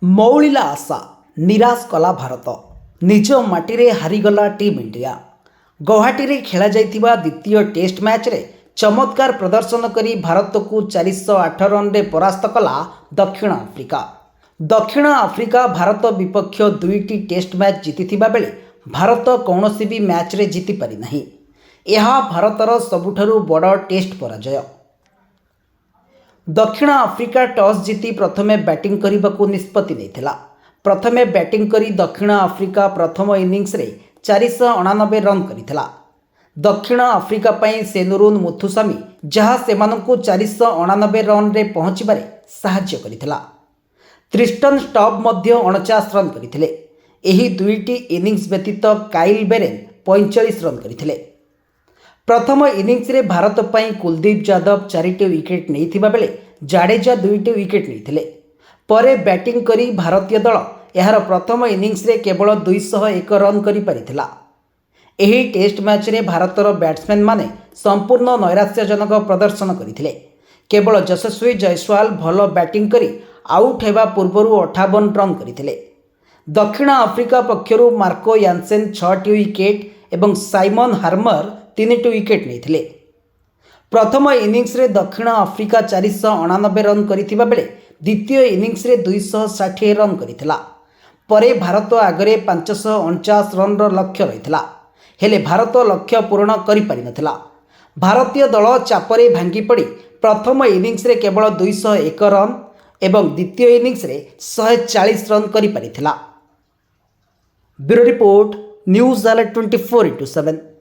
ମଉଳିଲା ଆଶା ନିରାଶ କଲା ଭାରତ। ନିଜ ମାଟିରେ ହାରିଗଲା ଟିମ୍ ଇଣ୍ଡିଆ। ଗୌହାଟୀରେ ଖେଳାଯାଇଥିବା ଦ୍ୱିତୀୟ ଟେଷ୍ଟ ମ୍ୟାଚ୍ରେ ଚମତ୍କାର ପ୍ରଦର୍ଶନ କରି ଭାରତକୁ 408 ରନ୍ରେ ପରାସ୍ତ କଲା ଦକ୍ଷିଣ ଆଫ୍ରିକା। ଦକ୍ଷିଣ ଆଫ୍ରିକା ଭାରତ ବିପକ୍ଷ 2ଟି ଟେଷ୍ଟ ମ୍ୟାଚ୍ ଜିତିଥିବା ବେଳେ ଭାରତ କୌଣସି ବି ମ୍ୟାଚ୍ରେ ଜିତିପାରିନାହିଁ। ଏହା ଭାରତର ସବୁଠାରୁ ବଡ଼ ଟେଷ୍ଟ ପରାଜୟ। ଦକ୍ଷିଣ ଆଫ୍ରିକା ଟସ୍ ଜିତି ପ୍ରଥମେ ବ୍ୟାଟିଂ କରିବାକୁ ନିଷ୍ପତ୍ତି ନେଇଥିଲା। ପ୍ରଥମେ ବ୍ୟାଟିଂ କରି ଦକ୍ଷିଣ ଆଫ୍ରିକା ପ୍ରଥମ ଇନିଂସରେ 489 ରନ୍ କରିଥିଲା। ଦକ୍ଷିଣ ଆଫ୍ରିକା ପାଇଁ ସେନୁରୁନ୍ ମୁଥୁସାମୀ, ଯାହା ସେମାନଙ୍କୁ 489 ରନ୍ରେ ପହଞ୍ଚିବାରେ ସାହାଯ୍ୟ କରିଥିଲା। ତ୍ରିଷ୍ଟନ୍ ଷ୍ଟବ୍ ମଧ୍ୟ 49 ରନ୍ କରିଥିଲେ। ଏହି ଦୁଇଟି ଇନିଂସ ବ୍ୟତୀତ କାଇଲ୍ ବେରେନ୍ 45 ରନ୍ କରିଥିଲେ। ପ୍ରଥମ ଇନିଂସରେ ଭାରତ ପାଇଁ କୁଲଦୀପ ଯାଦବ 4ଟି ୱିକେଟ୍ ନେଇଥିବା ବେଳେ ଜାଡେଜା 2ଟି ୱିକେଟ୍ ନେଇଥିଲେ। ପରେ ବ୍ୟାଟିଂ କରି ଭାରତୀୟ ଦଳ ଏହାର ପ୍ରଥମ ଇନିଂସରେ କେବଳ 201 ରନ୍ କରିପାରିଥିଲା। ଏହି ଟେଷ୍ଟ ମ୍ୟାଚ୍ରେ ଭାରତର ବ୍ୟାଟ୍ସମ୍ୟାନ୍ମାନେ ସମ୍ପୂର୍ଣ୍ଣ ନୈରାଶ୍ୟଜନକ ପ୍ରଦର୍ଶନ କରିଥିଲେ। କେବଳ ଯଶସ୍ୱୀ ଜୟସ୍ୱାଲ ଭଲ ବ୍ୟାଟିଂ କରି ଆଉଟ୍ ହେବା ପୂର୍ବରୁ 58 ରନ୍ କରିଥିଲେ। ଦକ୍ଷିଣ ଆଫ୍ରିକା ପକ୍ଷରୁ ମାର୍କୋ ୟାନ୍ସେନ୍ 6ଟି ୱିକେଟ୍ ଏବଂ ସାଇମନ୍ ହାର୍ମର 3ଟି ୱିକେଟ୍ ନେଇଥିଲେ। ପ୍ରଥମ ଇନିଂସରେ ଦକ୍ଷିଣ ଆଫ୍ରିକା 489 ରନ୍ କରିଥିବା ବେଳେ ଦ୍ୱିତୀୟ ଇନିଂସରେ 260 ରନ୍ କରିଥିଲା। ପରେ ଭାରତ ଆଗରେ 549 ରନ୍ର ଲକ୍ଷ୍ୟ ରହିଥିଲା, ହେଲେ ଭାରତ ଲକ୍ଷ୍ୟ ପୂରଣ କରିପାରିନଥିଲା। ଭାରତୀୟ ଦଳ ଚାପରେ ଭାଙ୍ଗିପଡ଼ି ପ୍ରଥମ ଇନିଂସରେ କେବଳ 201 ରନ୍ ଏବଂ ଦ୍ୱିତୀୟ ଇନିଂସରେ 140 ରନ୍ କରିପାରିଥିଲା। Bureau report, news alert 24x7।